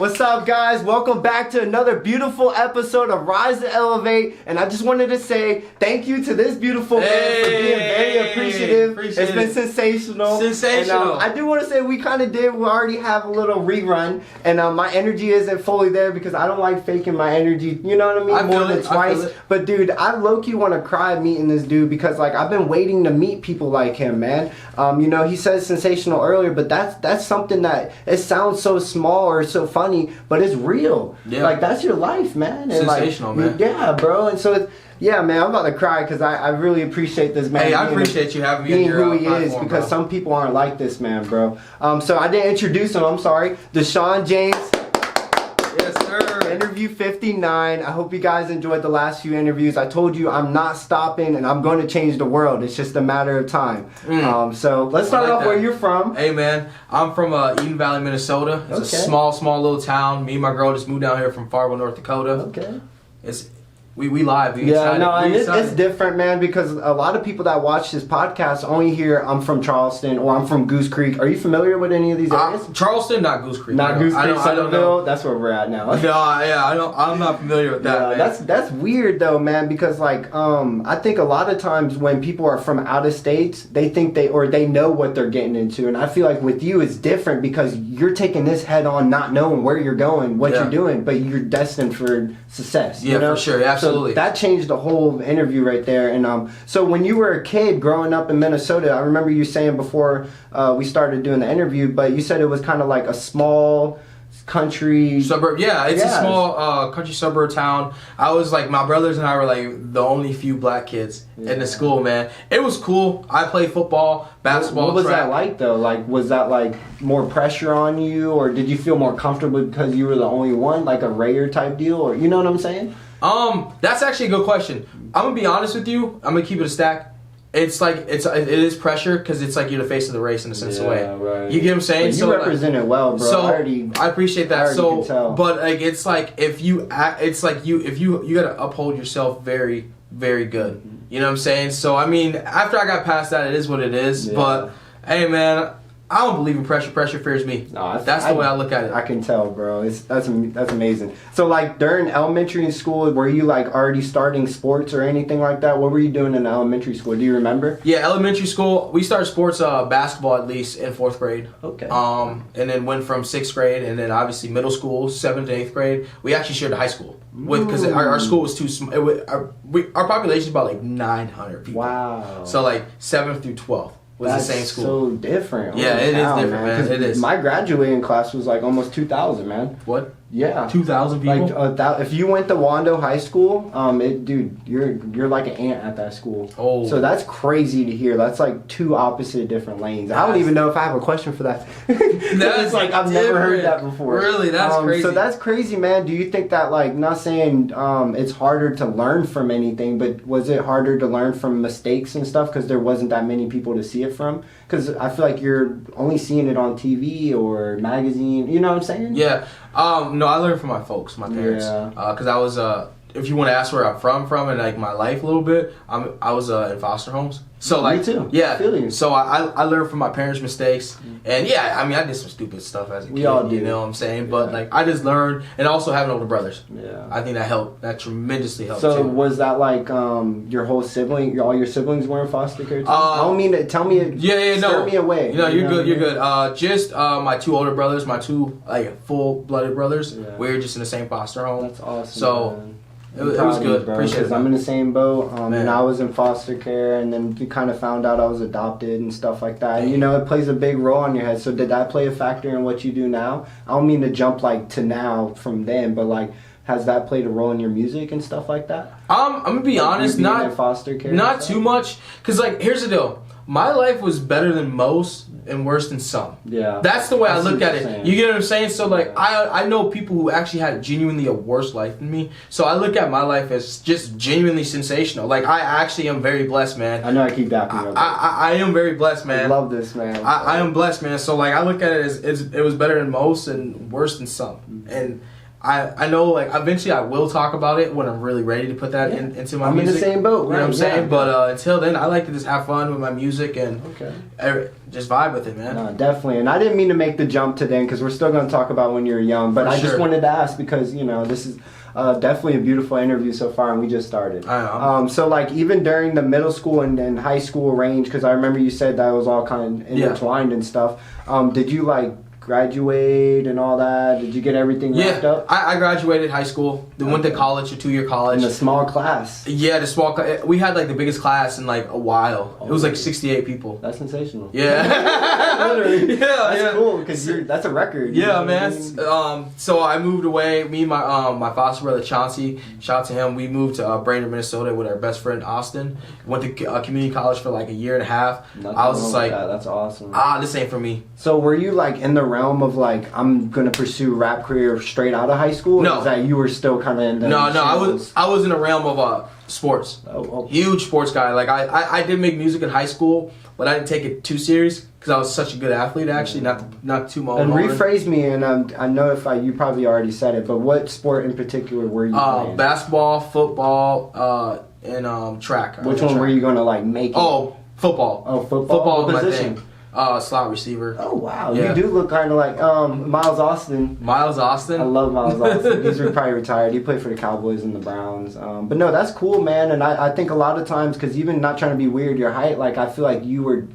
What's up, guys? Welcome back to another beautiful episode of Rise to Elevate. And I just wanted to say thank you to this beautiful man for being very appreciative. It's been sensational. Sensational. And, I do want to say we already have a little rerun. And my energy isn't fully there because I don't like faking my energy. You know what I mean? More than twice. But dude, I low-key want to cry meeting this dude because like I've been waiting to meet people like him, man. You know, he said sensational earlier, but that's something that it sounds so small or so funny, but it's real. Yeah. Like that's your life, man. And sensational, like, man. Yeah, bro. And so yeah, man, I'm about to cry because I really appreciate this man. Hey, I appreciate you having me being in your who he platform, is because bro. some people aren't like this man, bro. So I didn't introduce him. I'm sorry. DESHAU'Ns James. Yes, sir. Interview 59. I hope you guys enjoyed the last few interviews. I told you I'm not stopping and I'm going to change the world. It's just a matter of time. So let's start off where you're from. Hey, man. I'm from Eden Valley, Minnesota. It's a small little town. Me and my girl just moved down here from Fargo, North Dakota. Okay. We live. We yeah, excited. no, and it's different, man, because a lot of people that watch this podcast only hear I'm from Charleston or I'm from Goose Creek. Are you familiar with any of these areas? Charleston, not Goose Creek. Not Goose Creek, Centerville. That's where we're at now. No, yeah, I'm not familiar with that. Yeah, man. that's weird though, man, because like I think a lot of times when people are from out of states, they think they know what they're getting into, and I feel like with you it's different because you're taking this head on, not knowing where you're going, what you're doing, but you're destined for success. Yeah, you know? for sure, absolutely. So that changed the whole interview right there. And so when you were a kid growing up in Minnesota, I remember you saying before we started doing the interview, but you said it was kind of like a small country suburb. Yeah, it's a small country suburb town. I was like, my brothers and I were like the only few black kids in the school, man. It was cool. I played football, basketball. What was that like though? Like, was that like more pressure on you, or did you feel more comfortable because you were the only one, like a Rayer type deal, or you know what I'm saying? That's actually a good question. I'm gonna be honest with you. I'm gonna keep it a stack. It's like it is pressure because it's like you're the face of the race in a sense of way. Right. You get what I'm saying? But you represent it well, bro. So I appreciate that. can tell. But like it's like if you gotta uphold yourself very, very good. You know what I'm saying? So I mean, after I got past that, it is what it is. Yeah. But hey, man, I don't believe in pressure. Pressure fears me. No, that's the way I look at it. I can tell, bro. That's amazing. So, like, during elementary school, were you, like, already starting sports or anything like that? What were you doing in elementary school? Do you remember? Yeah, elementary school, we started sports, basketball at least in 4th grade. Okay. And then went from 6th grade, and then obviously middle school, 7th to 8th grade. We actually shared a high school because our school was too small. Our population is about, like, 900 people. Wow. So, like, 7th through 12th. Was the same school. So different. Yeah, it is different, man. It is. My graduating class was like almost 2,000, man. What? Yeah. 2,000 people? Like if you went to Wando High School, dude, you're like an ant at that school. Oh. So that's crazy to hear. That's like two opposite different lanes. I don't even know if I have a question for that. It's like I've never heard that before. Really, that's crazy. So that's crazy, man. Do you think that, like, not saying it's harder to learn from anything, but was it harder to learn from mistakes and stuff because there wasn't that many people to see it from? Because I feel like you're only seeing it on TV or magazine. You know what I'm saying? Yeah. No, I learned from my folks, my parents. Because I was, if you want to ask where I'm from and like my life a little bit, I was in foster homes. So like, me too. Yeah. I feel you. So I learned from my parents' mistakes, and yeah, I mean I did some stupid stuff as a kid. We all do. You know what I'm saying? But like I just learned, and also having older brothers. Yeah. I think that helped. That tremendously helped. So too. was that like your whole all your siblings were in foster care too? I don't mean to tell me. Scare me away. No, you're good. You're good. Just my 2 older brothers, my 2 like full-blooded brothers. Yeah. We were just in the same foster home. That's awesome. So. Man. It was good. Appreciate it. I'm in the same boat, and I was in foster care, and then you kind of found out I was adopted and stuff like that. And, you know, it plays a big role on your head. So did that play a factor in what you do now? I don't mean to jump like to now from then, but like, has that played a role in your music and stuff like that? I'm gonna be honest, not in foster care, not too much, cause like here's the deal. My life was better than most and worse than some. Yeah. That's the way I look at it. You get what I'm saying? So like I know people who actually had genuinely a worse life than me. So I look at my life as just genuinely sensational. Like I actually am very blessed, man. I know I keep backing up. I am very blessed, man. I love this, man. I am blessed, man. So like I look at it as it was better than most and worse than some. And I know like eventually I will talk about it when I'm really ready to put that into my music. I'm in the same boat. You know what I'm saying? But until then, I like to just have fun with my music and just vibe with it, man. No, definitely. And I didn't mean to make the jump to then because we're still going to talk about when you're young. But I just wanted to ask because, you know, this is definitely a beautiful interview so far and we just started. I know. So like even during the middle school and high school range, because I remember you said that was all kind of intertwined and stuff. Did you like graduate and all that? Did you get everything wrapped up? I graduated high school. Then went to college, a 2-year college. In a small class. Yeah, the small class. We had like the biggest class in like a while. It was like 68 people. That's sensational. Yeah. Literally. That's cool because that's a record. Yeah, man. So I moved away. Me and my foster brother Chauncey, shout out to him. We moved to Brainerd, Minnesota with our best friend Austin. Went to community college for like a year and a half. I was just like, that's awesome. This ain't for me. So were you like in the realm of like I'm gonna pursue rap career straight out of high school? No, or is that you were still kind of in the I was in the realm of sports. Huge sports guy. Like I did make music in high school, but I didn't take it too serious because I was such a good athlete. Actually, not too much. And rephrase me, and I know you probably already said it, but what sport in particular were you playing? Basketball, football, and track. Which one were you gonna like make? Oh, football. Oh, football. Football was my position? thing. Slot receiver. Oh wow, yeah. You do look kind of like Miles Austin. Miles Austin. I love Miles Austin. He's probably retired. He played for the Cowboys and the Browns. But no, that's cool, man. And I think a lot of times, because even not trying to be weird, your height, like I feel like you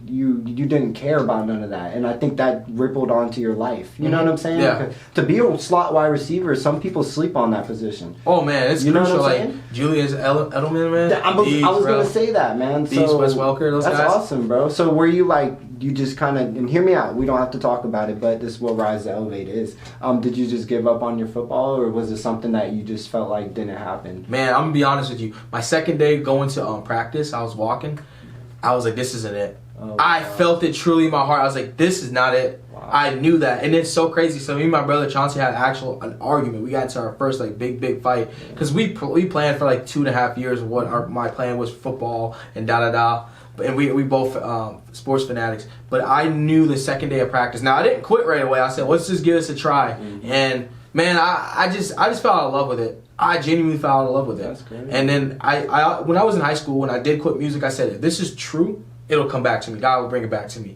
didn't care about none of that, and I think that rippled onto your life. You know what I'm saying? Yeah. Like, to be a slot wide receiver, some people sleep on that position. Oh man, it's crucial. Know what I'm like saying? Julius Edelman, man. I was gonna say that, man. Wes Welker, those guys. That's awesome, bro. So were you like? You just kind of, and hear me out, we don't have to talk about it, but this is what Rise to Elevate is. Did you just give up on your football, or was it something that you just felt like didn't happen? Man, I'm going to be honest with you. My second day going to practice, I was walking. I was like, this isn't it. Oh, I felt it truly in my heart. I was like, this is not it. Wow. I knew that. And it's so crazy. So me and my brother Chauncey had an argument. We got into our first like big fight. Because we planned for like 2.5 years what my plan was for football and da-da-da. And we both sports fanatics. But I knew the second day of practice. Now I didn't quit right away. I said, let's just give this a try. Mm-hmm. And man, I just fell out of love with it. I genuinely fell out of love with it. That's great. And then I when I was in high school, when I did quit music, I said, if this is true, it'll come back to me. God will bring it back to me.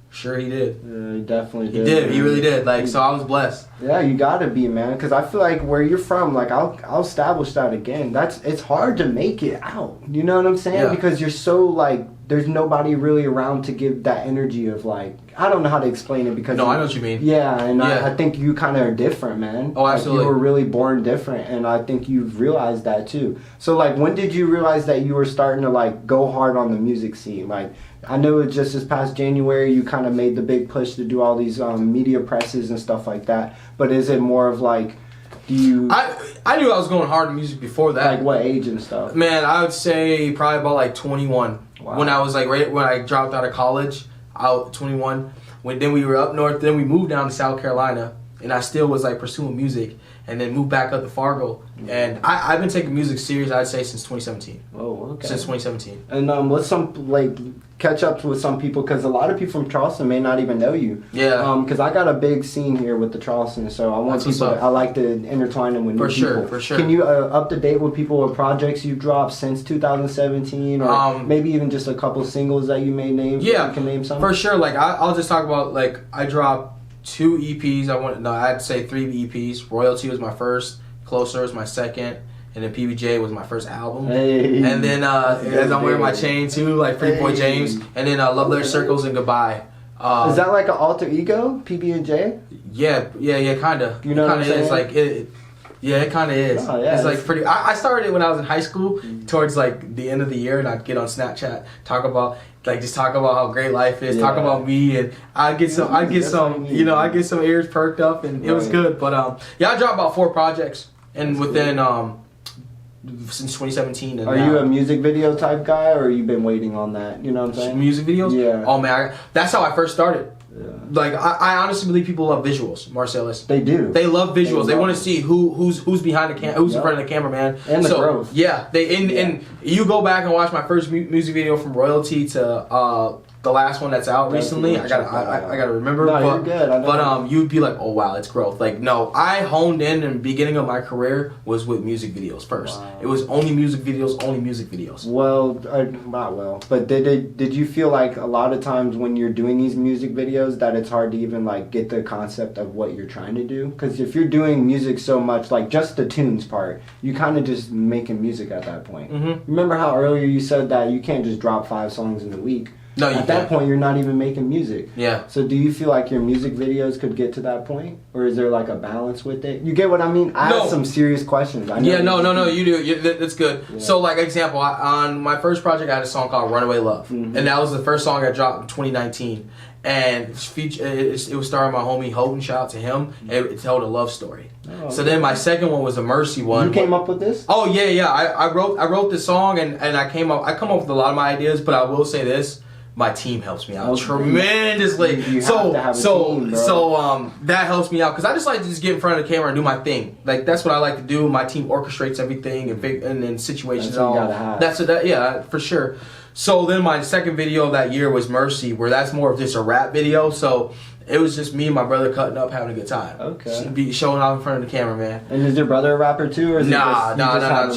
Sure, he did. Yeah, he definitely did. He did. He really did. Like, so I was blessed. Yeah, you gotta be, man. Because I feel like where you're from, like I'll establish that again. It's hard to make it out. You know what I'm saying? Yeah. Because you're so like, there's nobody really around to give that energy of like, I don't know how to explain it because I know what you mean. Yeah, and yeah. I think you kind of are different, man. Oh, absolutely. Like, you were really born different, and I think you've realized that too. So like, when did you realize that you were starting to like go hard on the music scene? Like, I know it just this past January you kind of made the big push to do all these media presses and stuff like that. But is it more of like, do you? I knew I was going hard in music before that. Like what age and stuff? Man, I would say probably about like 21. Wow. When I was like when I dropped out of college, 21. Then we were up north. Then we moved down to South Carolina, and I still was like pursuing music. And then moved back up to Fargo. And I've been taking music serious, I'd say, since 2017. Oh, okay. Since 2017. And what's some, like, catch ups with some people? Because a lot of people from Charleston may not even know you. Yeah. Because I got a big scene here with the Charleston, so I want people, I like to intertwine them with new people. For sure. Can you up to date with people with projects you've dropped since 2017? Or maybe even just a couple singles that you may name? Yeah. You can name some? For sure. Like, I'll just talk about, like, I dropped 2 EPs. I'd say 3 EPs. Royalty was my first, Closer was my second, and then PBJ was my first album. Hey. And then as I'm wearing my chain too, like Free Boy James, and then Love Letter Circles and Goodbye. Is that like an alter ego, PB&J? Yeah, kinda. You know what I'm saying? It's like yeah, it kind of is. Oh, yeah, it's like pretty. I started it when I was in high school, towards like the end of the year, and I'd get on Snapchat, talk about how great life is, talk about me, and I get some, I get some ears perked up, and it was good. But I dropped about 4 projects, and within since 2017. And are you a music video type guy, or you been waiting on that? You know what I'm saying? Music videos? Yeah. Oh man, that's how I first started. Yeah. Like I honestly believe people love visuals, Marcellus. They do. They love visuals. They want to see who's behind the who's in front of the camera, man. And the growth. Yeah. And you go back and watch my first music video from Royalty to the last one that's out recently. I gotta remember. No, you're good. But you'd be like, oh wow, it's growth. Like no, I honed in the beginning of my career was with music videos first. Wow. It was only music videos. Well, not well. But did you feel like a lot of times when you're doing these music videos that it's hard to even like get the concept of what you're trying to do? Because if you're doing music so much, like just the tunes part, you kind of just making music at that point. Mm-hmm. Remember how earlier you said that you can't just drop 5 songs in a week? No, you At that point, you're not even making music. Yeah. So do you feel like your music videos could get to that point? Or is there like a balance with it? You get what I mean? I have some serious questions. I know no, you do. That's good. Yeah. So like example, on my first project, I had a song called Runaway Love. Mm-hmm. And that was the first song I dropped in 2019. And it was starring my homie Houghton, shout out to him. It told a love story. Oh, so then my second one was a Mercy one. You came up with this? Oh yeah. I wrote this song and I come up with a lot of my ideas, but I will say this. My team helps me out tremendously. You have to have a team, bro. So that helps me out because I just like to just get in front of the camera and do my thing. Like that's what I like to do. My team orchestrates everything and then situations. That's what you gotta have. That's for sure. So then my second video of that year was Mercy, where that's more of just a rap video. So it was just me and my brother cutting up, having a good time. Okay. Be showing out in front of the camera, man. And is your brother a rapper too, or is nah,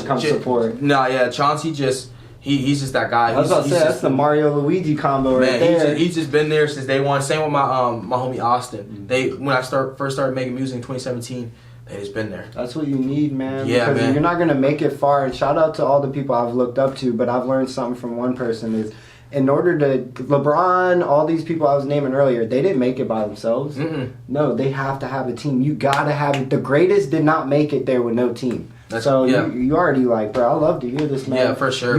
come support? Nah, yeah, Chauncey just. He's just that guy. I was about to say, that's the Mario Luigi combo right there. He's just been there since day one. Same with my homie Austin. When I first started making music in 2017, they just been there. That's what you need, man. Yeah, because man. You're not gonna make it far. And shout out to all the people I've looked up to, but I've learned something from one person is, in order to LeBron, all these people I was naming earlier, they didn't make it by themselves. Mm-mm. No, they have to have a team. You gotta have it. The greatest did not make it there with no team. You already like, bro, I love to hear this, man. Yeah, for sure,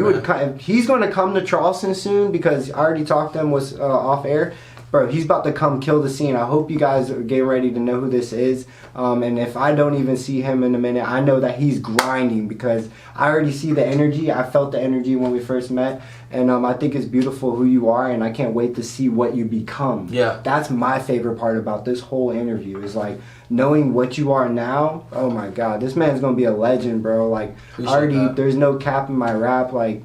he's going to come to Charleston soon because I already talked to him off air. Bro, he's about to come kill the scene. I hope you guys are getting ready to know who this is. And if I don't even see him in a minute, I know that he's grinding because I already see the energy. I felt the energy when we first met. And I think it's beautiful who you are, and I can't wait to see what you become. Yeah. That's my favorite part about this whole interview is like knowing what you are now. Oh my God, this man's going to be a legend, bro. Like, there's no cap in my rap. Like,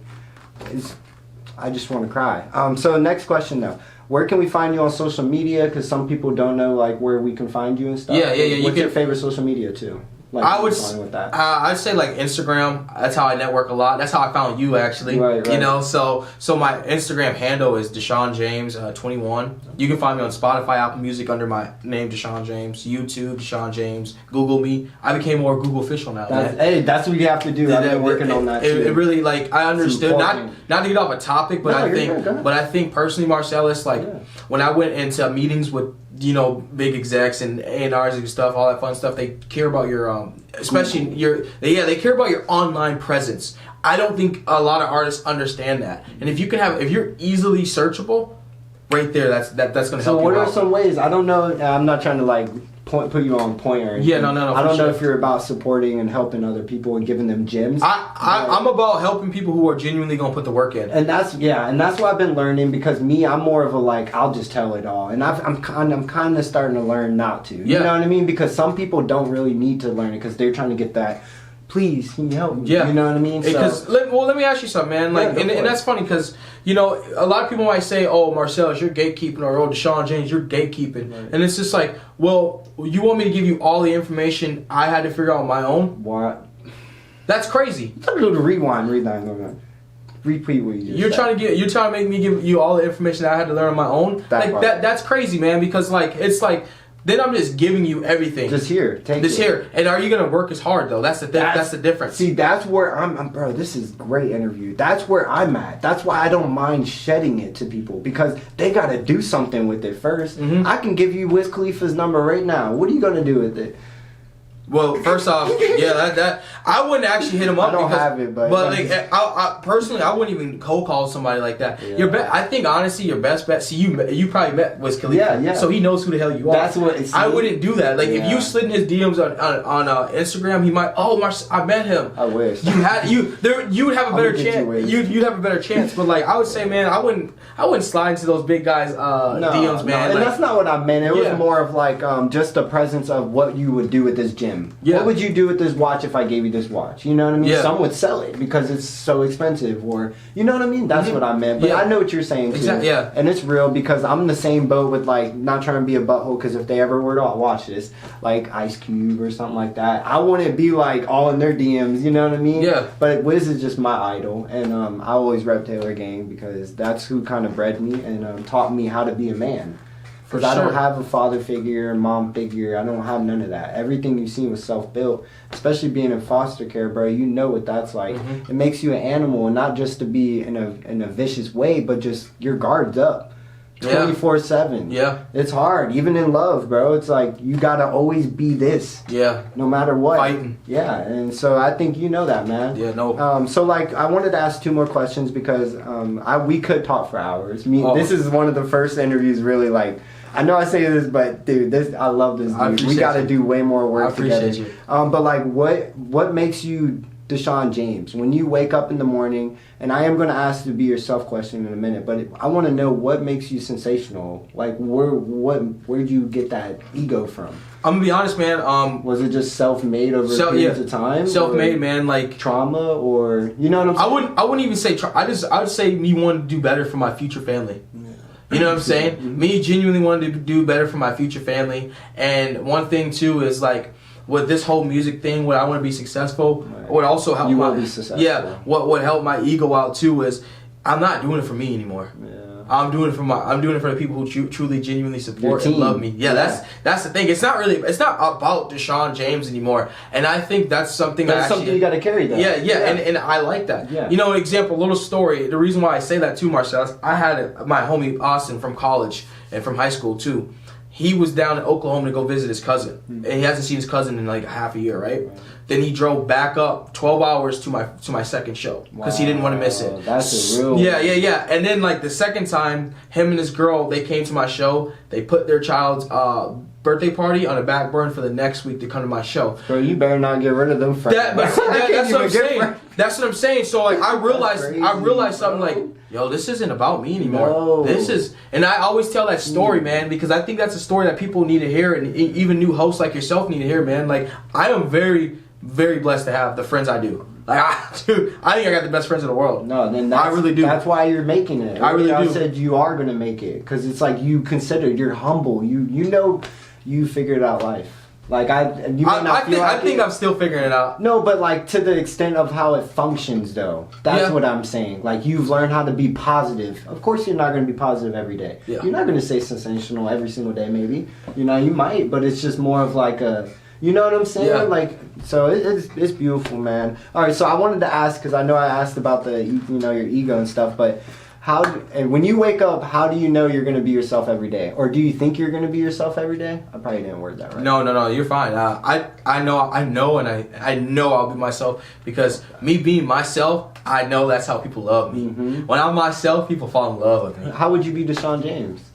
I just want to cry. So next question though. Where can we find you on social media? Because some people don't know like where we can find you and stuff. Yeah. What's your favorite social media too? Like, I would I'd say like Instagram. That's how I network a lot. That's how I found you actually. Right. You know, so my Instagram handle is DESHAUN'S 21. You can find me on Spotify, Apple Music under my name DESHAUN James, YouTube DESHAUN James, Google me. I became more Google official now. That's what you have to do. I've been working on that too. It really like I understood not to get off a topic, but I think personally, Marcellus, like when I went into meetings with big execs and A&Rs and stuff, all that fun stuff. They care about your, especially they care about your online presence. I don't think a lot of artists understand that. And if you're easily searchable, right there, that's going to help you out. So what are some ways? I don't know. I'm not trying to like put you on point or anything. Yeah, no. I don't know if you're about supporting and helping other people and giving them gems. I'm about helping people who are genuinely gonna put the work in. And that's what I've been learning because I'm more of a like I'll just tell it all, and I'm kind of starting to learn not to. You know what I mean? Because some people don't really need to learn it because they're trying to get that. Please, can you help me? Yeah. You know what I mean? Because let me ask you something, man. Like, and that's funny because a lot of people might say, "Oh, Marcellus, you're gatekeeping," or "Oh, DESHAUN James, you're gatekeeping," and it's just like, well, you want me to give you all the information I had to figure out on my own? What? That's crazy. Let's do the rewind. Repeat what you just said. You're trying to make me give you all the information that I had to learn on my own. That's crazy, man. Because like it's like. Then I'm just giving you everything. Just here. Take it. Here. And are you going to work as hard, though? That's the difference. See, that's where I'm... Bro, this is a great interview. That's where I'm at. That's why I don't mind shedding it to people. Because they got to do something with it first. Mm-hmm. I can give you Wiz Khalifa's number right now. What are you going to do with it? Well, first off, that I wouldn't actually hit him up. I don't have it, but like, I personally, I wouldn't even cold call somebody like that. Yeah. I think honestly, your best bet. See, you probably met Wiz Khalifa, yeah. So he knows who the hell you are. That's what I wouldn't do that. Like if you slid in his DMs on Instagram, he might. Oh, I met him. I wish you would have a better chance. You'd have a better chance. But like I would say, man, I wouldn't slide into those big guys' DMs, man. And that's not what I meant. It was more of like just the presence of what you would do with this gym. him. Yeah. What would you do with this watch if I gave you this watch? You know what I mean? Yeah. Some would sell it because it's so expensive, or you know what I mean? That's what I meant. But I know what you're saying too. Exactly. Yeah. And it's real because I'm in the same boat with like not trying to be a butthole, because if they ever were to watch this, like Ice Cube or something like that, I wouldn't be like all in their DMs. You know what I mean? Yeah. But Wiz is just my idol, and I always rep Taylor Gang because that's who kind of bred me and taught me how to be a man. Because I don't have a father figure, mom figure. I don't have none of that. Everything you've seen was self-built. Especially being in foster care, bro. You know what that's like. It makes you an animal, and not just to be in a vicious way, but just your guard's up. 24/7. Yeah. It's hard. Even in love, bro. It's like you gotta always be this. Yeah. No matter what. Fighting. Yeah. And so I think you know that, man. Yeah, no. So like I wanted to ask 2 more questions because we could talk for hours. This is one of the first interviews really like, I know I say this, but dude, I love this dude. We got to do way more work together. You. But like, what makes you DeShaun James when you wake up in the morning? And I am going to ask you to be your self question in a minute, but I want to know what makes you sensational. Like, where'd you get that ego from? I'm gonna be honest, man. Was it just self-made over periods of time? Self-made, man. Like trauma, or you know what I'm saying? I wouldn't even say. I would say me want to do better for my future family. You know what I'm saying? Me genuinely wanted to do better for my future family. And one thing too is like with this whole music thing, what I want to be successful, what also help be successful. Yeah, what helped my ego out too is I'm not doing it for me anymore. Yeah. I'm doing it for the people who truly genuinely support and love me. Yeah, that's the thing. It's not about DeShaun James anymore. And I think that's something that's something you got to carry though. Yeah. And I like that. Yeah. You know, an example, little story. The reason why I say that too, Marcel, I had my homie Austin from college and from high school too. He was down in Oklahoma to go visit his cousin. And he hasn't seen his cousin in like half a year, right? Then he drove back up 12 hours to my second show because he didn't want to miss it. That's a real Yeah. And then like the second time, him and his girl, they came to my show. They put their child's birthday party on a back burner for the next week to come to my show. Bro, you better not get rid of them friends. That's what I'm saying. That's what I'm saying. So like I realized something like, yo, this isn't about me anymore. No. This is, and I always tell that story, man, because I think that's a story that people need to hear, and even new hosts like yourself need to hear, man. Like I am very, very blessed to have the friends I do. Like, dude, I think I got the best friends in the world. No, then I really do. That's why you're making it. I really do. I said you are gonna make it because it's like you're humble. You know, you figured out life. Like I think I'm still figuring it out. No, but like to the extent of how it functions, though. That's what I'm saying. Like you've learned how to be positive. Of course, you're not going to be positive every day. Yeah. You're not going to say sensational every single day. Maybe you might, but it's just more of like a. You know what I'm saying? Yeah. Like so, it's beautiful, man. All right, so I wanted to ask because I know I asked about the your ego and stuff, but. And when you wake up, how do you know you're going to be yourself every day? Or do you think you're going to be yourself every day? I probably didn't word that right. No, you're fine. I know I'll be myself because me being myself, I know that's how people love me. Mm-hmm. When I'm myself, people fall in love with me. How would you be DeShaun James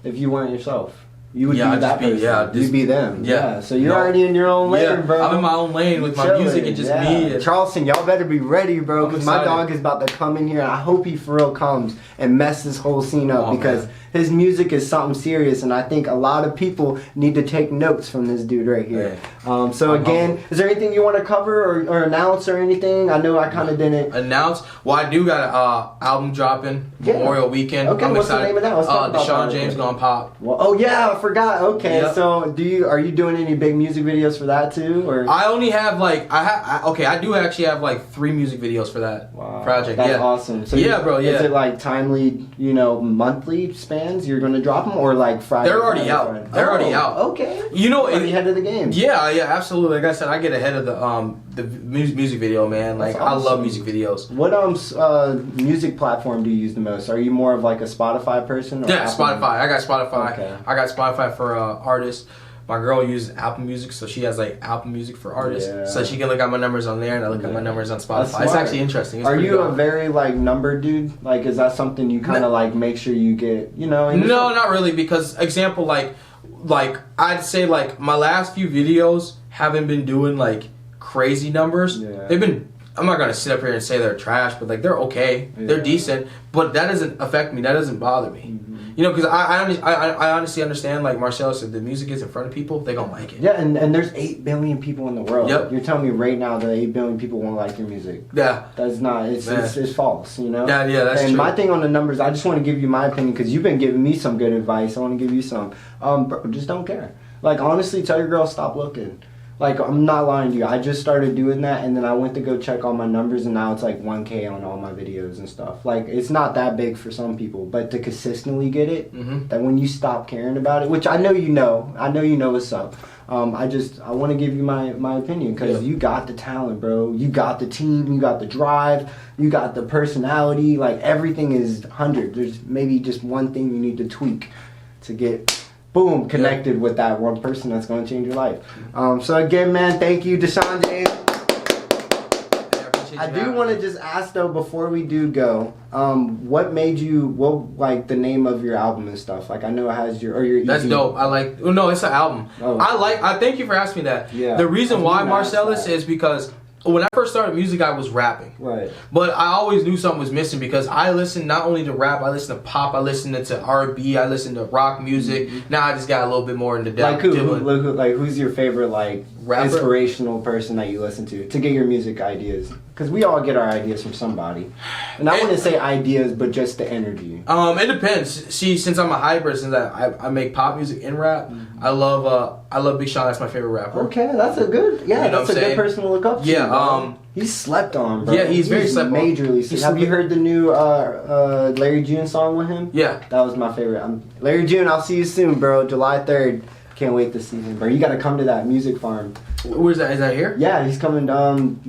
if you weren't yourself? You would be that person. You'd be them. Yeah. So you're already in your own lane, bro. I'm in my own lane with my music and just me. And Charleston, y'all better be ready, bro, because my dog is about to come in here, and I hope he for real comes and mess this whole scene up because his music is something serious, and I think a lot of people need to take notes from this dude right here. So again, is there anything you want to cover or announce or anything? I know I kind of didn't announce. Well, I do got an album dropping Memorial Weekend. Okay, what's the name of that? DeShaun James Gonna Pop. Well, oh yeah, I forgot. Okay, so are you doing any big music videos for that too? Or I only have I do actually have like 3 music videos for that project. That's awesome. So bro. Is it like timely, monthly spans? You're gonna drop them or like Friday? They're already out. They're already out. Okay. Already ahead of the game. Yeah, absolutely. Like I said, I get ahead of the music video, man. Like awesome. I love music videos. What music platform do you use the most? Are you more of like a Spotify person? Or Spotify. I got Spotify. Okay. I got Spotify for artists. My girl uses Apple Music, so she has like Apple Music for artists. Yeah. So she can look at my numbers on there, and I look at my numbers on Spotify. It's actually interesting. Are you a very like number dude? Like, is that something you kind of like make sure you get? No, not really. Because example, like I'd say like my last few videos haven't been doing like crazy numbers. Yeah. They've been. I'm not gonna sit up here and say they're trash, but like they're okay. Yeah. They're decent. But that doesn't affect me. That doesn't bother me. Mm-hmm. You know, because I honestly understand, like Marcellus, if the music is in front of people, they gonna like it. Yeah, and there's 8 billion people in the world. Yep. You're telling me right now that 8 billion people won't like your music. Yeah. That's not, it's false, you know? Yeah, that's true. And my thing on the numbers, I just want to give you my opinion because you've been giving me some good advice. I want to give you some. Bro, just don't care. Like, honestly, tell your girl stop looking. Like, I'm not lying to you. I just started doing that, and then I went to go check all my numbers, and now it's like 1K on all my videos and stuff. Like, it's not that big for some people, but to consistently get it, that when you stop caring about it, which I know you know what's up. I want to give you my opinion because you got the talent, bro. You got the team, you got the drive, you got the personality. Like, everything is 100. There's maybe just one thing you need to tweak to get... boom, connected with that one person that's going to change your life. So again, man, thank you, DESHAUN'S. I do want to just ask though, before we do go, what like the name of your album and stuff? Like, I know it has your EP. That's dope. I like. Oh, no, it's an album. Oh. I thank you for asking me that. Yeah. The reason why Marcellus is because when I first started music, I was rapping. Right. But I always knew something was missing because I listened not only to rap, I listened to pop, I listened to R&B, I listened to rock music. Now I just got a little bit more into depth. Like who's your favorite like rapper? Inspirational person that you listen to get your music ideas? Because we all get our ideas from somebody. And I wouldn't say ideas, but just the energy. It depends. See, since I'm a hybrid, since I make pop music and rap, I love Big Sean. That's my favorite rapper. Okay, that's a good that's a good person to look up to. Yeah, he's slept on, bro. Yeah, he's very slept on. Majorly. Have you heard the new Larry June song with him? Yeah. That was my favorite. Larry June, I'll see you soon, bro. July 3rd. Can't wait to see him, bro. You gotta come to that music farm. Where's that? Is that here? Yeah, he's coming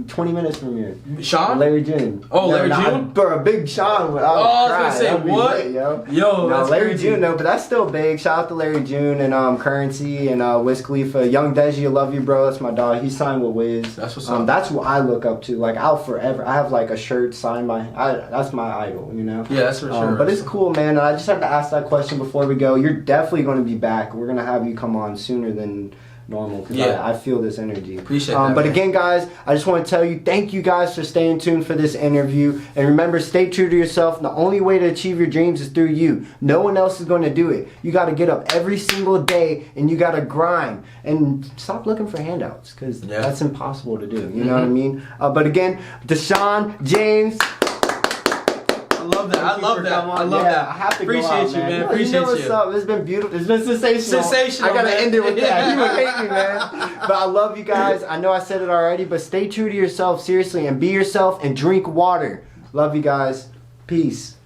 20 minutes from here. Sean? Larry June. Oh, Larry June? Bro, Big Sean. I was gonna say, what? Lit, yo. No, that's Larry crazy. June, though, but that's still big. Shout out to Larry June and Currency and Wiz Khalifa. Young Deji, I love you, bro. That's my dog. He's signed with Wiz. That's what's up. That's what I look up to. Like, I'll forever. I have like a shirt signed by. That's my idol, you know. Yeah, that's for sure. But it's cool, man. And I just have to ask that question before we go. You're definitely going to be back. We're gonna have you come on sooner than normal because I feel this energy. Appreciate that. But again, guys, I just want to tell you thank you guys for staying tuned for this interview, and remember, stay true to yourself. The only way to achieve your dreams is through you. No one else is going to do it. You got to get up every single day and you got to grind and stop looking for handouts because that's impossible to do, you know what I mean? But again, DESHAUN'S, James, I love that. I love that. I have to appreciate go out, you, man. man. Appreciate what's you. up. It's been beautiful. It's been sensational. Sensational. I gotta man. end it with that. You would hate me, man. But I love you guys. I know I said it already, but stay true to yourself, seriously, and be yourself and drink water. Love you guys. Peace.